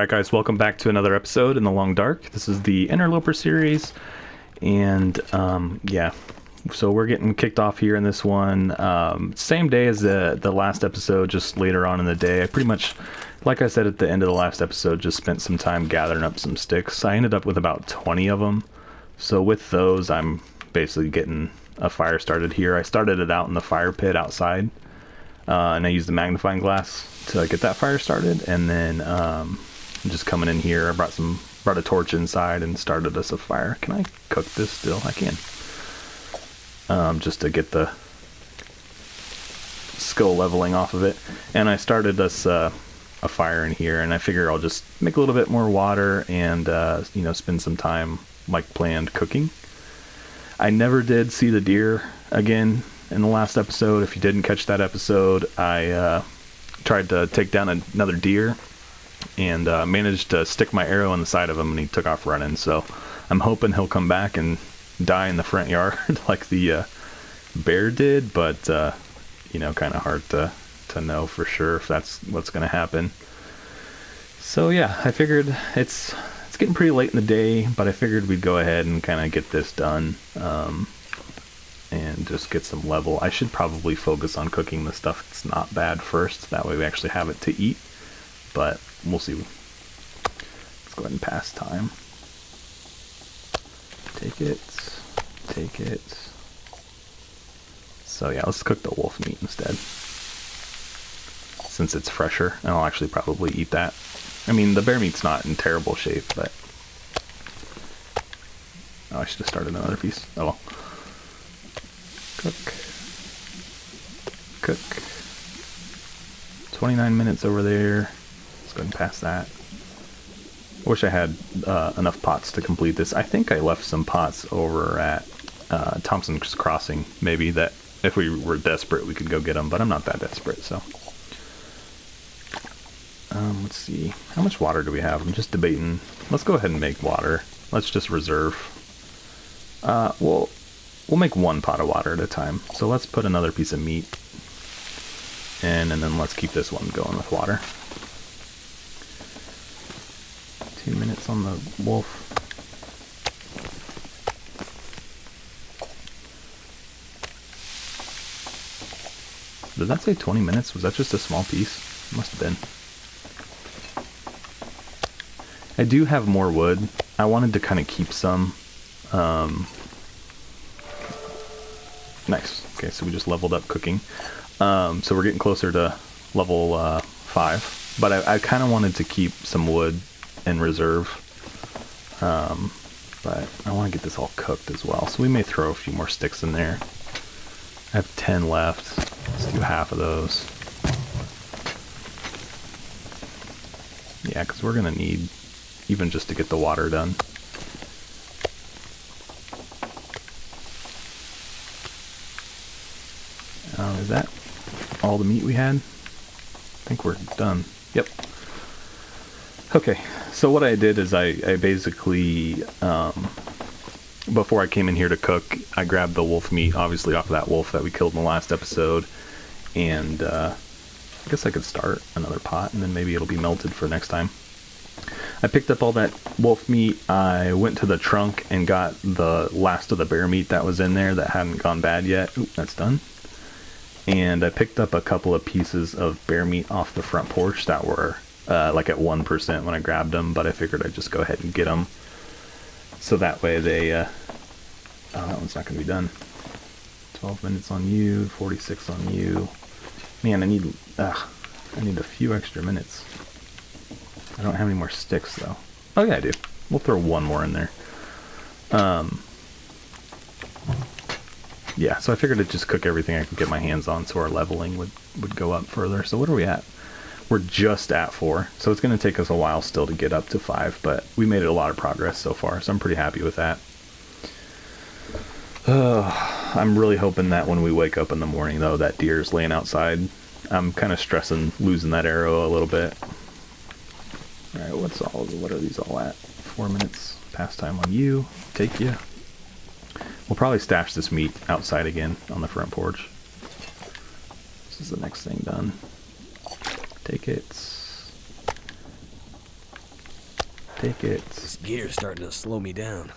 Alright guys, welcome back to another episode in the Long Dark. This is the Interloper series, and yeah, so we're getting kicked off here in this one. Same day as the last episode, just later on in the day. I pretty much, like I said at the end of the last episode, just spent some time gathering up some sticks. I ended up with about 20 of them, so with those I'm basically getting a fire started here. I started it out in the fire pit outside, and I used the magnifying glass to get that fire started, and then just coming in here, I brought a torch inside and started us a fire. Can I cook this still? I can. Just to get the skill leveling off of it. And I started us a fire in here, and I figure I'll just make a little bit more water and you know, spend some time like planned cooking. I never did see the deer again in the last episode. If you didn't catch that episode, I tried to take down another deer and managed to stick my arrow in the side of him, and he took off running. So I'm hoping he'll come back and die in the front yard like the bear did, but you know, kind of hard to know for sure if that's what's going to happen. So yeah, I figured it's getting pretty late in the day, but I figured we'd go ahead and kind of get this done and just get some level. I should probably focus on cooking the stuff that's not bad first, that way we actually have it to eat, but we'll see. Let's go ahead and pass time. Take it. So yeah, let's cook the wolf meat instead, since it's fresher, and I'll actually probably eat that. I mean, the bear meat's not in terrible shape, but oh, I should have started another piece. Oh well. Cook. 29 minutes over there. Let's go ahead and pass that. I wish I had enough pots to complete this. I think I left some pots over at Thompson's Crossing, maybe, that if we were desperate we could go get them, but I'm not that desperate, so. Let's see. How much water do we have? I'm just debating. Let's go ahead and make water. Let's just reserve. We'll make one pot of water at a time. So let's put another piece of meat in, and then let's keep this one going with water. 2 minutes on the wolf. Did that say 20 minutes? Was that just a small piece? Must have been. I do have more wood. I wanted to kind of keep some. Nice. Okay, so we just leveled up cooking. So we're getting closer to level 5. But I kind of wanted to keep some wood in reserve. But I want to get this all cooked as well. So we may throw a few more sticks in there. I have 10 left. Let's do half of those. Yeah, because we're going to need, even just to get the water done. Is that all the meat we had? I think we're done. Yep. Okay, so what I did is I basically, before I came in here to cook, I grabbed the wolf meat, obviously off of that wolf that we killed in the last episode, and I guess I could start another pot, and then maybe it'll be melted for next time. I picked up all that wolf meat. I went to the trunk and got the last of the bear meat that was in there that hadn't gone bad yet. Oop, that's done. And I picked up a couple of pieces of bear meat off the front porch that were like at 1% when I grabbed them, but I figured I'd just go ahead and get them. So that way they, oh, that one's not going to be done. 12 minutes on you, 46 on you. Man, I need a few extra minutes. I don't have any more sticks though. Oh yeah, I do. We'll throw one more in there. Yeah, so I figured I'd just cook everything I could get my hands on so our leveling would go up further. So what are we at? We're just at 4, so it's going to take us a while still to get up to 5, but we made a lot of progress so far, so I'm pretty happy with that. I'm really hoping that when we wake up in the morning, though, that deer's laying outside. I'm kind of stressing losing that arrow a little bit. All right, what are these all at? 4 minutes past time on you. Take you. We'll probably stash this meat outside again on the front porch. This is the next thing done. Take it. Take it. This gear's starting to slow me down.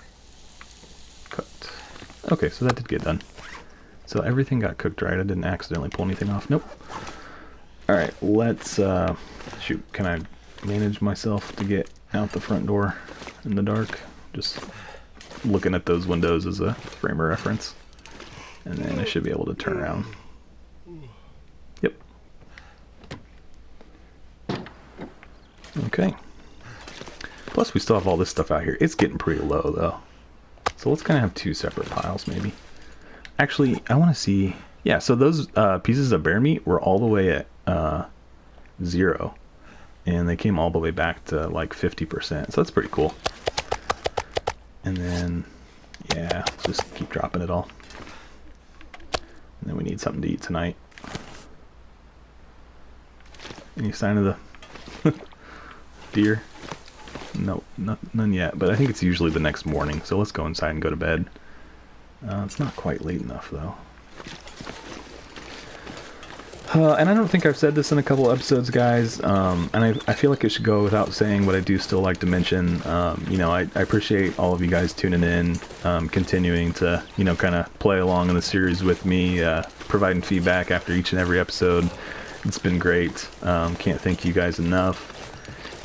Cooked. Okay, so that did get done. So everything got cooked right. I didn't accidentally pull anything off. Nope. Alright, let's, shoot, can I manage myself to get out the front door in the dark? Just looking at those windows as a frame of reference. And then I should be able to turn around. Yep. Okay. Plus we still have all this stuff out here. It's getting pretty low though. So let's kind of have two separate piles maybe. Actually, I want to see... Yeah, so those pieces of bear meat were all the way at 0. And they came all the way back to like 50%. So that's pretty cool. And then, yeah, just keep dropping it all. And then we need something to eat tonight. Any sign of the deer? Nope, none yet. But I think it's usually the next morning. So let's go inside and go to bed. It's not quite late enough, though. And I don't think I've said this in a couple episodes, guys, and I feel like it should go without saying, but I do still like to mention, you know, I appreciate all of you guys tuning in, continuing to, you know, kind of play along in the series with me, providing feedback after each and every episode. It's been great. Can't thank you guys enough.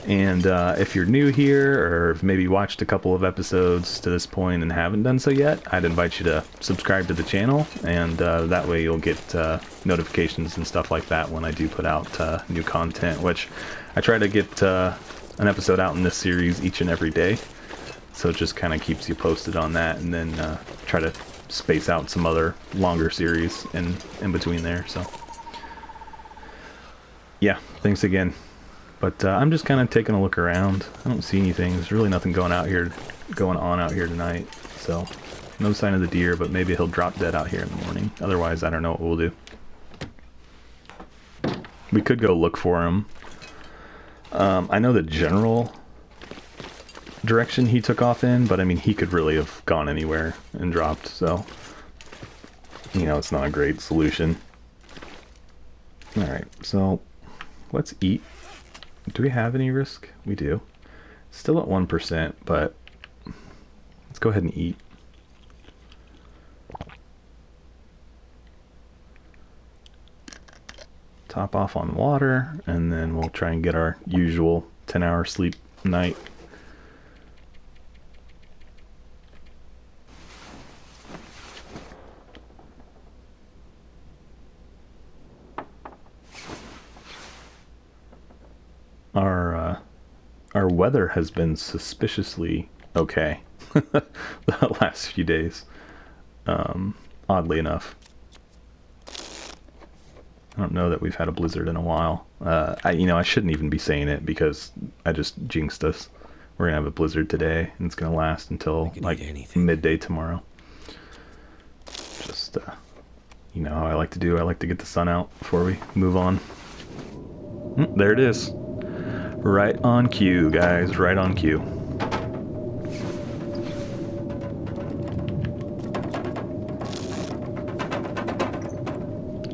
And if you're new here, or maybe watched a couple of episodes to this point and haven't done so yet, I'd invite you to subscribe to the channel, and that way you'll get notifications and stuff like that when I do put out new content, which I try to get an episode out in this series each and every day. So it just kind of keeps you posted on that, and then try to space out some other longer series in between there. So yeah, thanks again. But I'm just kind of taking a look around. I don't see anything. There's really nothing going on out here tonight. So no sign of the deer, but maybe he'll drop dead out here in the morning. Otherwise, I don't know what we'll do. We could go look for him. I know the general direction he took off in, but I mean, he could really have gone anywhere and dropped. So, you know, it's not a great solution. All right, so let's eat. Do we have any risk? We do. Still at 1%, but let's go ahead and eat. Top off on water, and then we'll try and get our usual 10-hour sleep night. Our weather has been suspiciously okay the last few days, oddly enough. I don't know that we've had a blizzard in a while. I shouldn't even be saying it because I just jinxed us. We're gonna have a blizzard today, and it's gonna last until like midday tomorrow. Just you know how I like to do. I like to get the sun out before we move on. There it is. Right on cue, guys. Right on cue.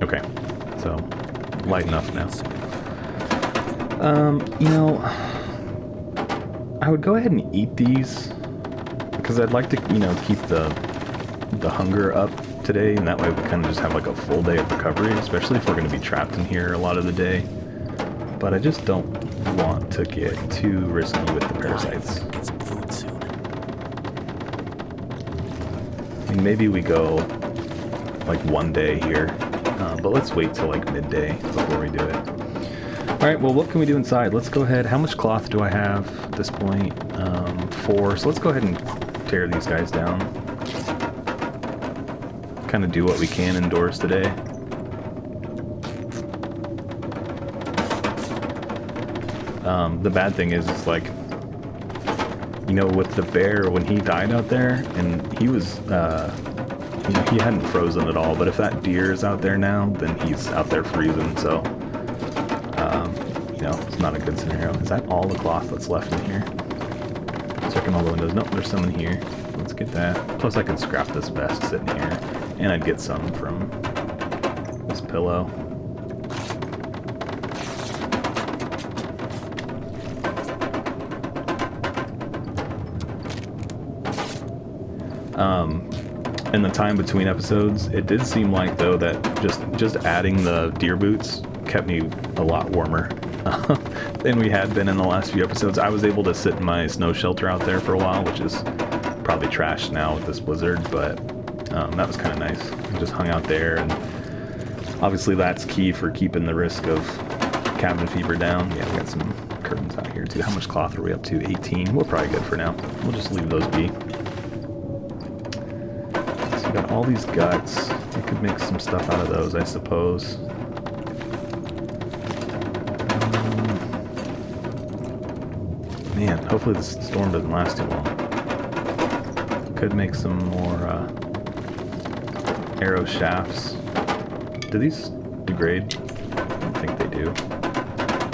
Okay, so light enough now. You know, I would go ahead and eat these because I'd like to, you know, keep the hunger up today, and that way we kind of just have like a full day of recovery, especially if we're going to be trapped in here a lot of the day. But I just don't want to get too risky with the parasites. Get some food soon. I mean, maybe we go like one day here, but let's wait till like midday before we do it. Alright, well, what can we do inside? Let's go ahead. How much cloth do I have at this point? 4. So let's go ahead and tear these guys down. Kind of do what we can indoors today. The bad thing is like, you know, with the bear, when he died out there, and he was, you know, he hadn't frozen at all, but if that deer is out there now, then he's out there freezing, so, you know, it's not a good scenario. Is that all the cloth that's left in here? Checking all the windows. Nope, there's some in here. Let's get that. Plus I could scrap this vest sitting here, and I'd get some from this pillow. In the time between episodes, it did seem like though that just adding the deer boots kept me a lot warmer than we had been in the last few episodes. I was able to sit in my snow shelter out there for a while, which is probably trashed now with this blizzard, but that was kind of nice. I just hung out there, and obviously that's key for keeping the risk of cabin fever down. Yeah, we got some curtains out here too. How much cloth are we up to? 18. We're probably good for now. We'll just leave those be. So we got all these guts. We could make some stuff out of those, I suppose. Man, hopefully this storm doesn't last too long. Could make some more arrow shafts. Do these degrade? I don't think they do.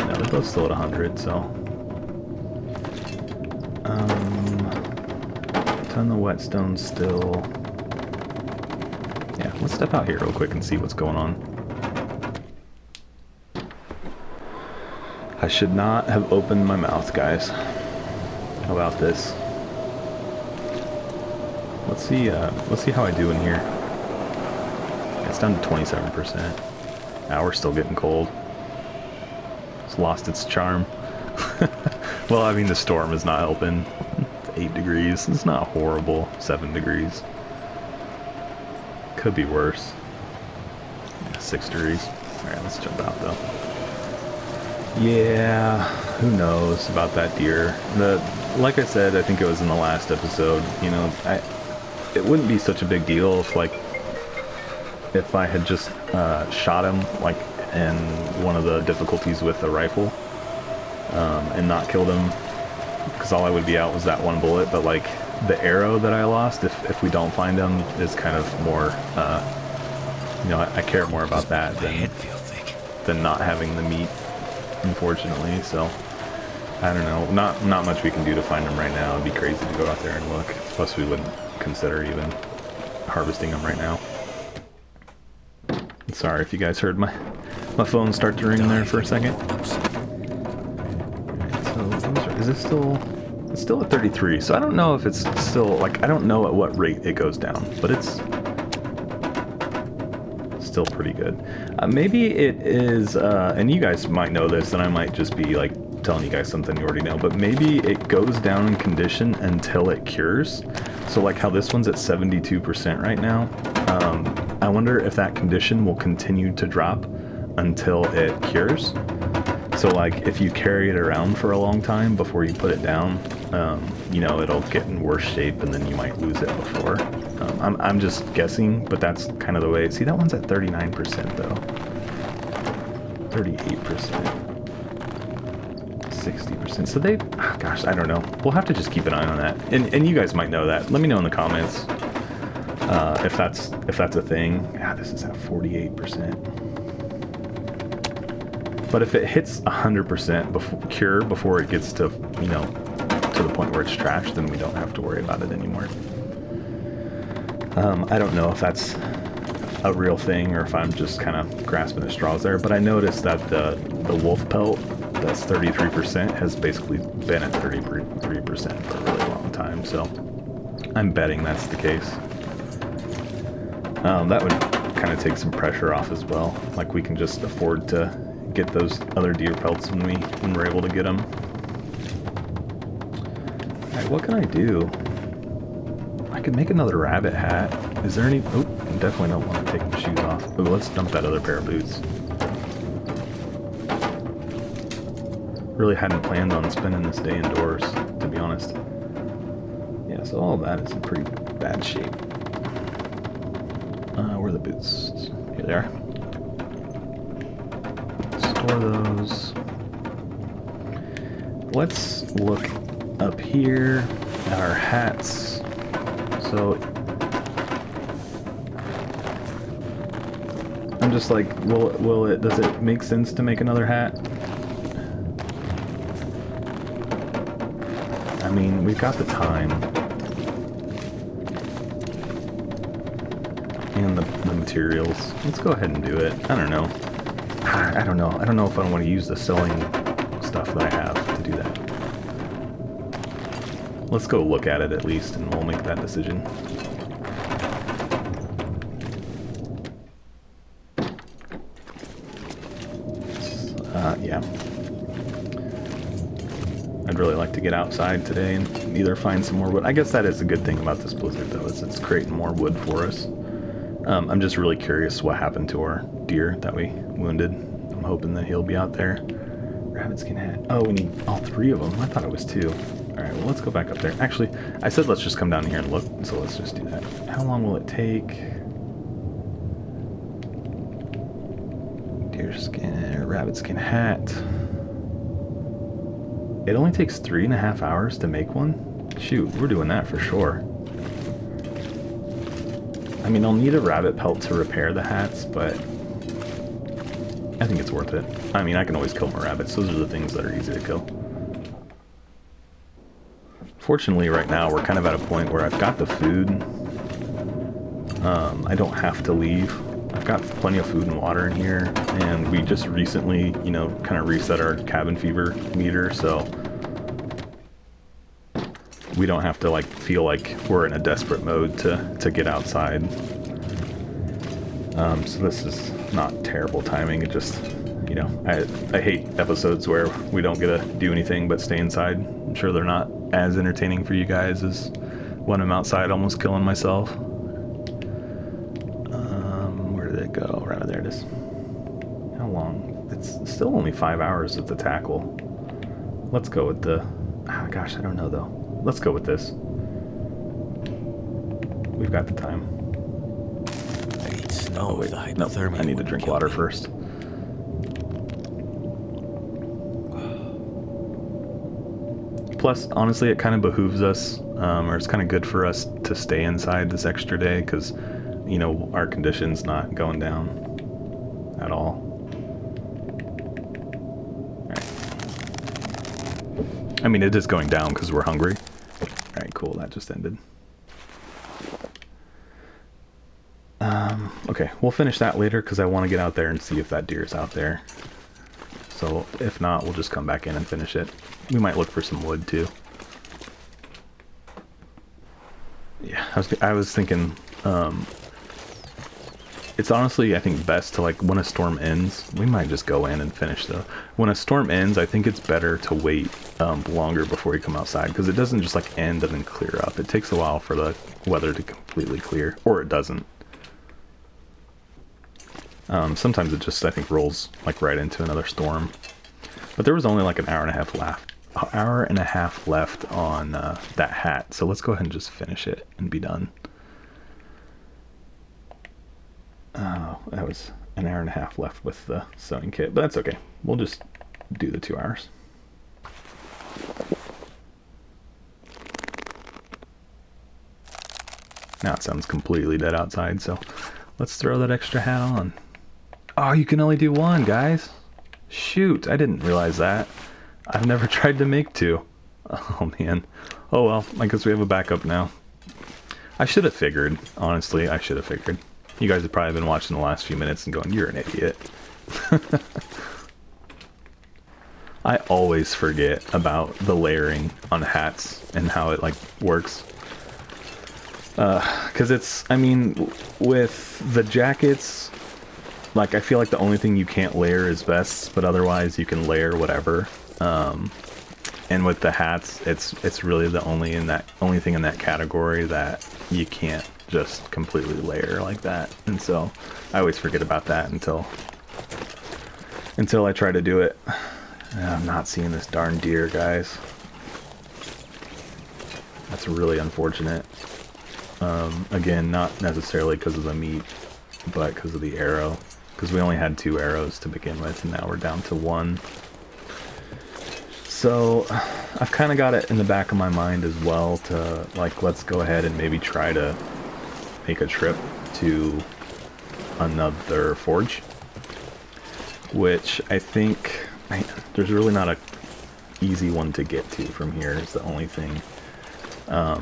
No, they're both still at 100, so. Ton of whetstone still. Yeah, let's step out here real quick and see what's going on. I should not have opened my mouth, guys. How about this? Let's see how I do in here. It's down to 27%. Now we're still getting cold. It's lost its charm. Well, I mean, the storm is not helping. 8 degrees. It's not horrible. 7 degrees. Could be worse. 6 degrees. Alright, let's jump out though. Yeah, who knows about that deer. Like I said, I think it was in the last episode, you know, it wouldn't be such a big deal if I had just shot him, like, in one of the difficulties with the rifle, and not killed him, because all I would be out was that one bullet. But like the arrow that I lost, if we don't find him, is kind of more, you know, I care more about that than not having the meat, unfortunately. So I don't know, not much we can do to find him right now. It'd be crazy to go out there and look. Plus we wouldn't consider even harvesting him right now. Sorry if you guys heard my phone start to ring there for a second. So is it still? It's still at 33. So I don't know if it's still, like, I don't know at what rate it goes down, but it's still pretty good. Maybe it is, and you guys might know this, and I might just be like telling you guys something you already know, but maybe it goes down in condition until it cures. So like how this one's at 72% right now. I wonder if that condition will continue to drop until it cures. So like if you carry it around for a long time before you put it down, you know, it'll get in worse shape and then you might lose it before. I'm just guessing, but that's kind of the way. See, that one's at 39% though. 38%. 60%. So they, oh gosh, I don't know. We'll have to just keep an eye on that. And you guys might know that. Let me know in the comments if that's a thing. Ah, this is at 48%. But if it hits 100% cure before it gets to, you know, to the point where it's trash, then we don't have to worry about it anymore. I don't know if that's a real thing or if I'm just kind of grasping at straws there, but I noticed that the wolf pelt, that's 33%, has basically been at 33% for a really long time, so I'm betting that's the case. That would kind of take some pressure off as well. Like, we can just afford to get those other deer pelts when we're able to get them. Alright, what can I do? I could make another rabbit hat. Is there any... Oh, I definitely don't want to take the shoes off. Oh, let's dump that other pair of boots. Really hadn't planned on spending this day indoors, to be honest. Yeah, so all of that is in pretty bad shape. Where are the boots? Here they are. Store those. Let's look up here at our hats. So I'm just like, does it make sense to make another hat? I mean, we've got the time and the materials. Let's go ahead and do it. I don't know. I don't know if I want to use the sewing stuff that I have to do that. Let's go look at it at least, and we'll make that decision. get outside today and either find some more wood. I guess that is a good thing about this blizzard, though, is it's creating more wood for us. I'm just really curious what happened to our deer that we wounded. I'm hoping that he'll be out there. Rabbit skin hat. Oh, we need all 3 of them. I thought it was 2. Alright, well, let's go back up there. Actually, I said let's just come down here and look, so let's just do that. How long will it take? Deer skin, rabbit skin hat. It only takes 3.5 hours to make one? Shoot, we're doing that for sure. I mean, I'll need a rabbit pelt to repair the hats, but I think it's worth it. I mean, I can always kill more rabbits. Those are the things that are easy to kill. Fortunately, right now, we're kind of at a point where I've got the food. I don't have to leave. I've got plenty of food and water in here, and we just recently, you know, kind of reset our cabin fever meter, so we don't have to, like, feel like we're in a desperate mode to get outside. So this is not terrible timing. It just, you know, I hate episodes where we don't get to do anything but stay inside. I'm sure they're not as entertaining for you guys as when I'm outside almost killing myself. Where did it go? Right there it is. How long? It's still only 5 hours with the tackle. Let's go with the... Ah, gosh, I don't know though. Let's go with this. We've got the time. Oh, wait, no, I need to drink water first. Plus, honestly, it kind of behooves us, or it's kind of good for us to stay inside this extra day, because, you know, our condition's not going down at all. Alright. I mean, it is going down because we're hungry. Alright, cool, that just ended. Okay, we'll finish that later because I want to get out there and see if that deer's out there. So if not, we'll just come back in and finish it. We might look for some wood too. Yeah, I was thinking, it's honestly, I think, best to, like, when a storm ends, we might just go in and finish though. When a storm ends, I think it's better to wait longer before you come outside, because it doesn't just, like, end and then clear up. It takes a while for the weather to completely clear, or it doesn't. Sometimes it just, I think, rolls, like, right into another storm. But there was only, like, an hour and a half left on that hat, so let's go ahead and just finish it and be done. Oh, that was an hour and a half left with the sewing kit, but that's okay. We'll just do the 2 hours. Now it sounds completely dead outside, so let's throw that extra hat on. Oh, you can only do 1, guys. Shoot, I didn't realize that. I've never tried to make 2. Oh, man. Oh, well, I guess we have a backup now. I should have figured, honestly. I should have figured. You guys have probably been watching the last few minutes and going, you're an idiot. I always forget about the layering on hats and how it, like, works. Because it's, I mean, with the jackets, like, I feel like the only thing you can't layer is vests, but otherwise you can layer whatever. And with the hats, it's really the only thing in that category that you can't just completely layer like that. And so I always forget about that until I try to do it. I'm not seeing this darn deer, guys. That's really unfortunate. Again, not necessarily because of the meat, but because of the arrow. Because we only had 2 arrows to begin with, and now we're down to 1. So I've kind of got it in the back of my mind as well to, like, let's go ahead and maybe try to make a trip to another forge, which I think there's really not a easy one to get to from here is the only thing. I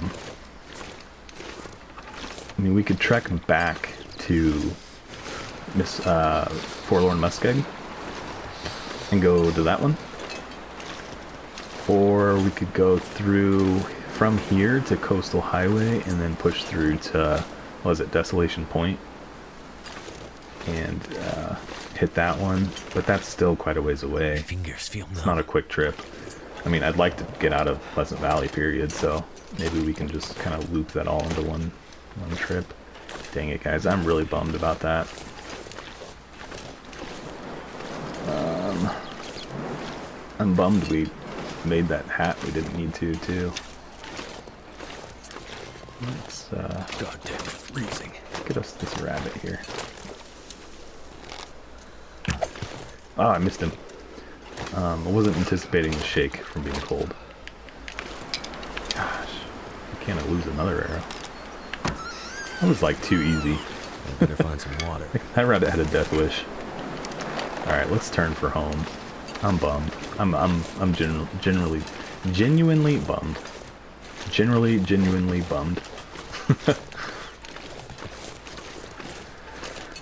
mean, we could trek back to Forlorn Muskeg and go to that one, or we could go through from here to Coastal Highway and then push through to, what was it, Desolation Point, and hit that one, but that's still quite a ways away. My fingers feel numb. It's not a quick trip. I mean, I'd like to get out of Pleasant Valley, period, so maybe we can just kind of loop that all into one trip. Dang it, guys, I'm really bummed about that. I'm bummed we made that hat we didn't need to, too. Let's, Goddamn freezing. get us this rabbit here. Oh, I missed him. I wasn't anticipating the shake from being cold. Gosh, I can't lose another arrow. That was like too easy. I better find some water. That rabbit had a death wish. All right, let's turn for home. I'm bummed. I'm genuinely bummed. Genuinely bummed.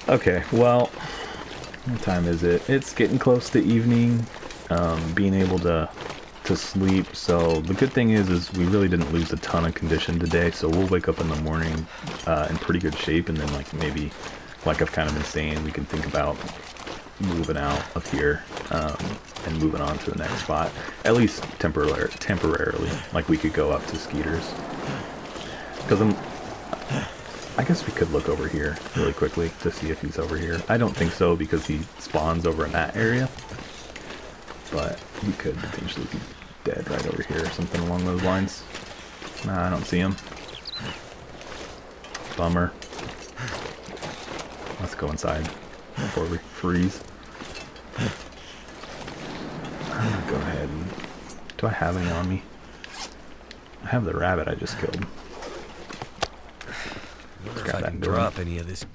Okay, well, what time is it? It's getting close to evening. Being able to sleep. So the good thing is we really didn't lose a ton of condition today. So we'll wake up in the morning in pretty good shape, and then like maybe, like I've kind of been saying, we can think about moving out of here and moving on to the next spot, at least temporarily. Like we could go up to Skeeter's, because I guess we could look over here really quickly to see if he's over here. I don't think so because he spawns over in that area, but he could potentially be dead right over here or something along those lines. Nah, I don't see him. Bummer. Let's go inside before we freeze. I'm gonna go ahead and... Do I have any on me? I have the rabbit I just killed. Wonder if I can drop any of this.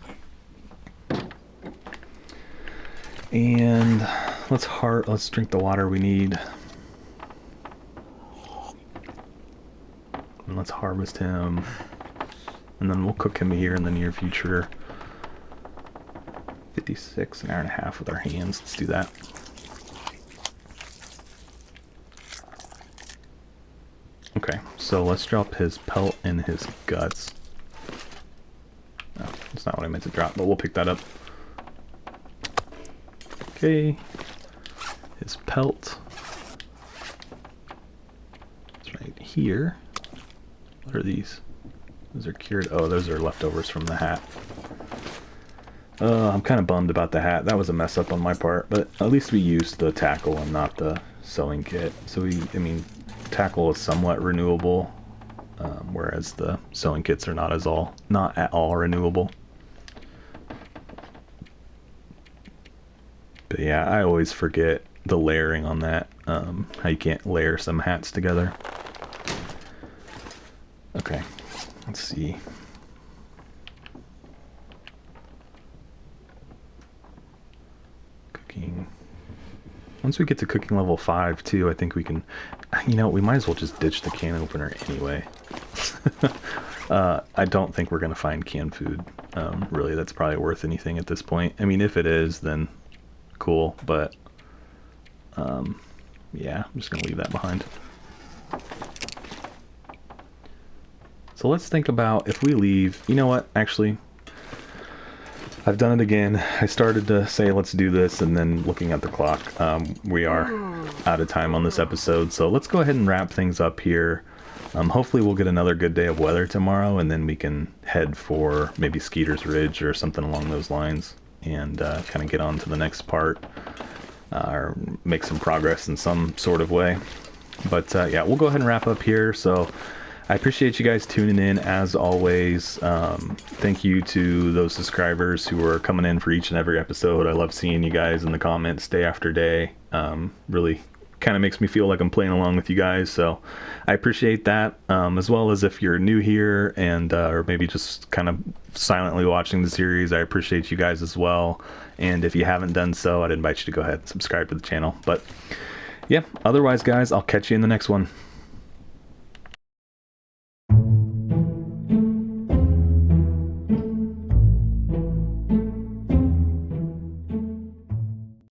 And let's drink the water we need. And let's harvest him. And then we'll cook him here in the near future. 56, an hour and a half with our hands. Let's do that. Okay, so let's drop his pelt and his guts. No, that's not what I meant to drop, but we'll pick that up. Okay, his pelt. It's right here. What are these? Those are cured. Oh, those are leftovers from the hat. I'm kind of bummed about the hat. That was a mess up on my part, but at least we used the tackle and not the sewing kit. So I mean, tackle is somewhat renewable, whereas the sewing kits are not at all renewable. But yeah, I always forget the layering on that. How you can't layer some hats together. Okay, let's see. Cooking. Once we get to cooking level 5 too, I think we can, we might as well just ditch the can opener anyway. I don't think we're going to find canned food. Really, that's probably worth anything at this point. I mean, if it is, then cool, but yeah, I'm just going to leave that behind. So let's think about if we leave. You know what, actually, I've done it again. I started to say let's do this, and then looking at the clock, we are out of time on this episode. So let's go ahead and wrap things up here. Hopefully we'll get another good day of weather tomorrow, and then we can head for maybe Skeeter's Ridge or something along those lines, and kind of get on to the next part, or make some progress in some sort of way. But yeah, we'll go ahead and wrap up here. So I appreciate you guys tuning in as always. Thank you to those subscribers who are coming in for each and every episode. I love seeing you guys in the comments day after day. Really kind of makes me feel like I'm playing along with you guys, so I appreciate that. As well as if you're new here and or maybe just kind of silently watching the series, I appreciate you guys as well. And if you haven't done so, I'd invite you to go ahead and subscribe to the channel. But yeah, otherwise guys, I'll catch you in the next one.